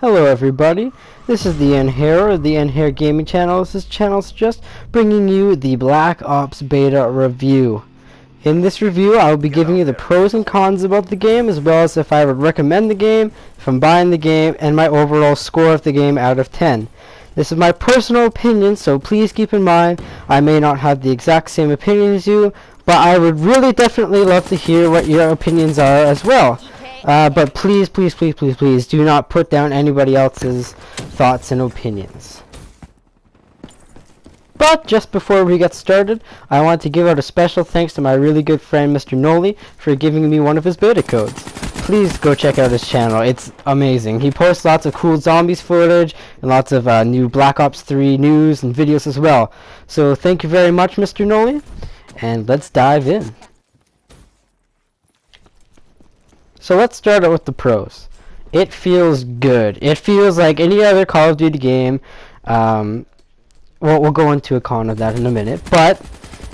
Hello everybody, this is the N-Hair of the N-Hair Gaming Channel. This channel is just bringing you the Black Ops Beta review. In this review, I will be giving you the pros and cons about the game, as well as if I would recommend the game, if I'm buying the game, and my overall score of the game out of 10. This is my personal opinion, so please keep in mind I may not have the exact same opinion as you, but I would really definitely love to hear what your opinions are as well. But please do not put down anybody else's thoughts and opinions. But just before we get started, I want to give out a special thanks to my really good friend Mr. Noli for giving me one of his beta codes. Please go check out his channel, it's amazing. He posts lots of cool zombies footage and lots of new Black Ops 3 news and videos as well. So thank you very much, Mr. Noli, and let's dive in. So let's start out with the pros. It feels good. It feels like any other Call of Duty game. Well, we'll go into a con of that in a minute, but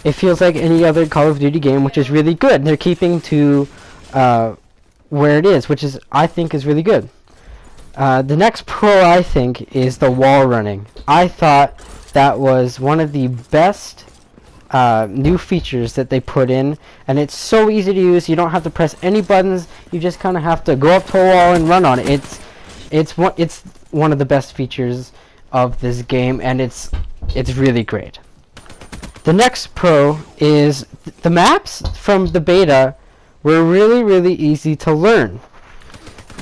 it feels like any other Call of Duty game, which is really good. They're keeping to where it is, which is, I think, is really good. The next pro, I think, is the wall running. I thought that was one of the best new features that they put in, and it's so easy to use. You don't have to press any buttons. You just kind of have to go up to a wall and run on it. It's one of the best features of this game, and it's really great. The next pro is the maps from the beta were really easy to learn.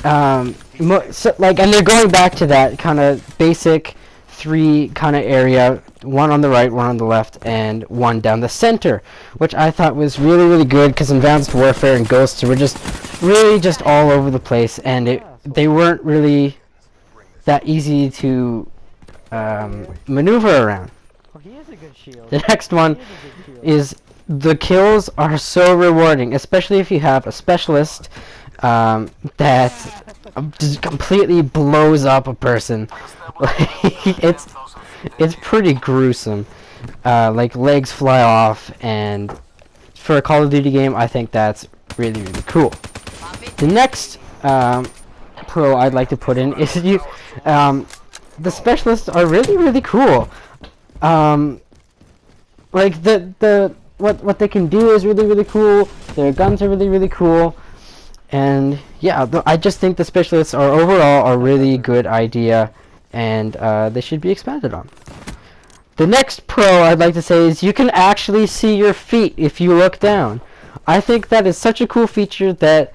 And they're going back to that kind of basic 3 kind of area, one on the right, one on the left, and one down the center, which I thought was really good, because Advanced Warfare and Ghosts were just all over the place, and they weren't really that easy to maneuver around. The next one is the kills are so rewarding, especially if you have a specialist that just completely blows up a person. It's pretty gruesome. Like legs fly off, and for a Call of Duty game, I think that's really cool. The next pro I'd like to put in is the specialists are really cool. Like what they can do is really cool. Their guns are really cool. And yeah, I just think the specialists are overall a really good idea, and they should be expanded on. The next pro I'd like to say is you can actually see your feet if you look down. I think that is such a cool feature that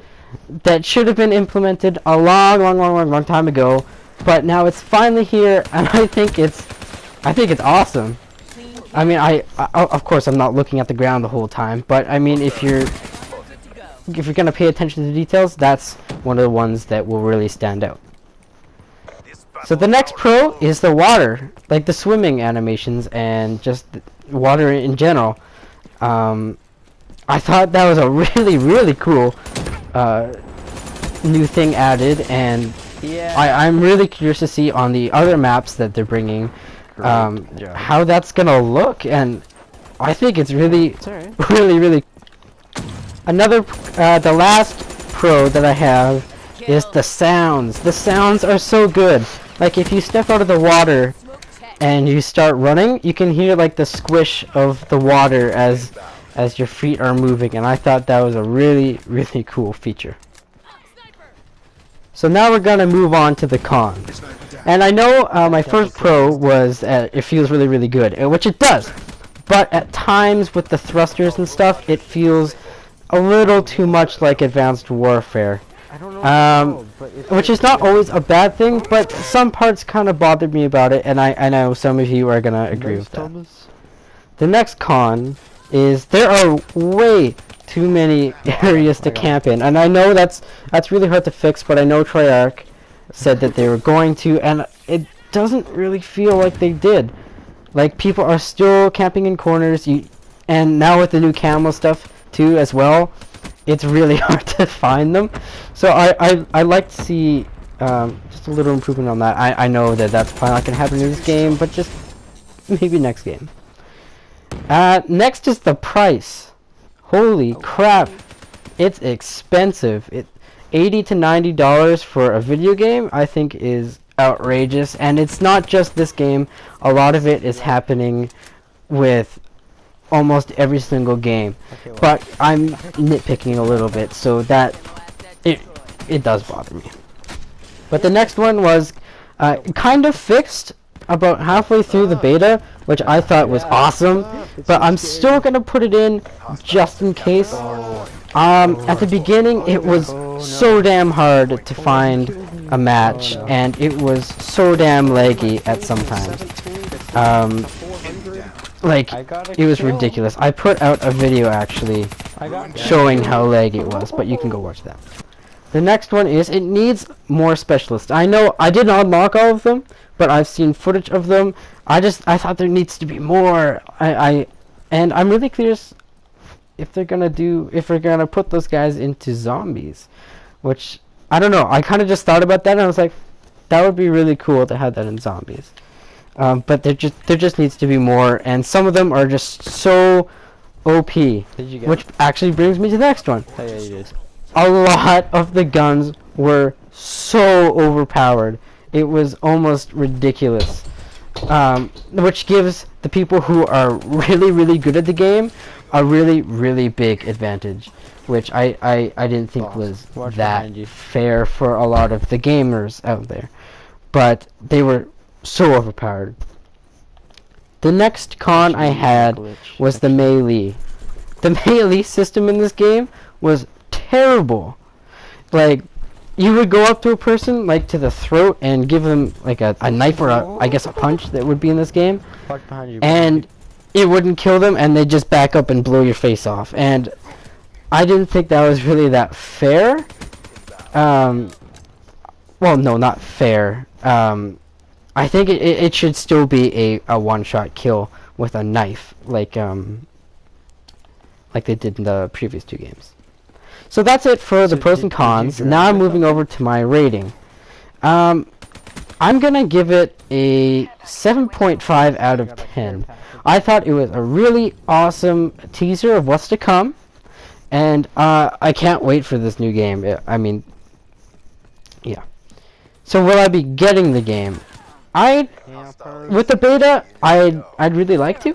should have been implemented a long time ago, but now it's finally here, and I think it's awesome. I mean, I of course I'm not looking at the ground the whole time, but I mean, if you're gonna pay attention to the details, that's one of the ones that will really stand out. So the next pro is the water, like the swimming animations and just water in general. I thought that was a really cool new thing added, and I'm really curious to see on the other maps that they're bringing how that's gonna look, and I think it's really Another, the last pro that I have is the sounds. The sounds are so good. Like if you step out of the water and you start running, you can hear like the squish of the water as your feet are moving, and I thought that was a really cool feature. So now we're gonna move on to the cons. And I know my first pro was it feels really good, which it does. But at times with the thrusters and stuff, it feels a little too much like Advanced Warfare, which is not always a bad thing, but some parts kind of bothered me about it, and I know some of you are gonna agree with that. The next con is there are way too many areas to camp in, and I know that's really hard to fix, but I know Treyarch said that they were going to, and it doesn't really feel like they did. Like, people are still camping in corners, and now with the new camo stuff too as well, it's really hard to find them. So I like to see just a little improvement on that. I know that that's probably not going to happen in this game, but just maybe next game. Next is the price. Holy crap, it's expensive. $80 to $90 for a video game, I think is outrageous. And it's not just this game. A lot of it is happening with almost every single game. But I'm nitpicking a little bit, so that it does bother me. But the next one was kind of fixed about halfway through the beta, which I thought was awesome, but I'm still gonna put it in just in case. At the beginning, it was so damn hard to find a match, and it was so damn laggy at some times. Like, it was ridiculous. I put out a video actually showing how laggy it was, but you can go watch that. The next one is, it needs more specialists. I know I did not unlock all of them, but I've seen footage of them. I thought there needs to be more. And I'm really curious if we're gonna put those guys into zombies, which I don't know. I kind of just thought about that and I was like, that would be really cool to have that in zombies. But there just needs to be more, and some of them are just so OP. Which actually brings me to the next one. Oh, yeah, you did. A lot of the guns were so overpowered. It was almost ridiculous. Which gives the people who are really, really good at the game a really, really big advantage. Which I didn't think was that fair for a lot of the gamers out there. But they were so overpowered. The next con I had was the melee. The melee system in this game was terrible. Like, you would go up to a person, like, to the throat and give them, like, a knife or I guess a punch that would be in this game, and it wouldn't kill them, and they'd just back up and blow your face off. And I didn't think that was really that fair. Well, no, not fair. I think it should still be a one-shot kill with a knife, like they did in the previous two games. So that's it for the pros and cons. Now I'm moving over to my rating. I'm gonna give it a 7.5 out of 10. I thought it was a really awesome teaser of what's to come, and I can't wait for this new game. I mean, yeah. So will I be getting the game? With the beta, I'd really like to,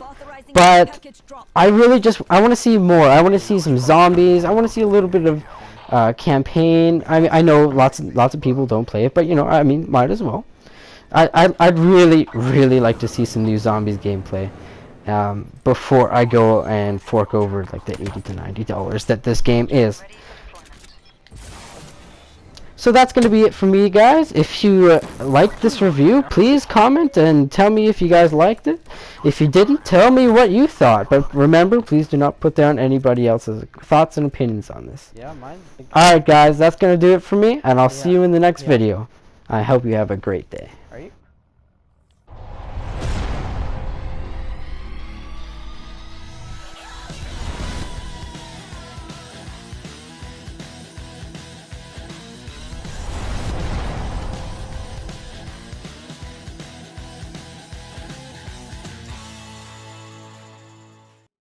but I want to see more. I want to see some zombies. I want to see a little bit of campaign. I know lots of people don't play it, but you know, I mean, might as well. I'd really like to see some new zombies gameplay before I go and fork over like the $80 to $90 that this game is. So that's going to be it for me, guys. If you liked this review, please comment and tell me if you guys liked it. If you didn't, tell me what you thought. But remember, please do not put down anybody else's thoughts and opinions on this. Yeah, mine. Alright, guys, that's going to do it for me, and I'll see you in the next video. I hope you have a great day.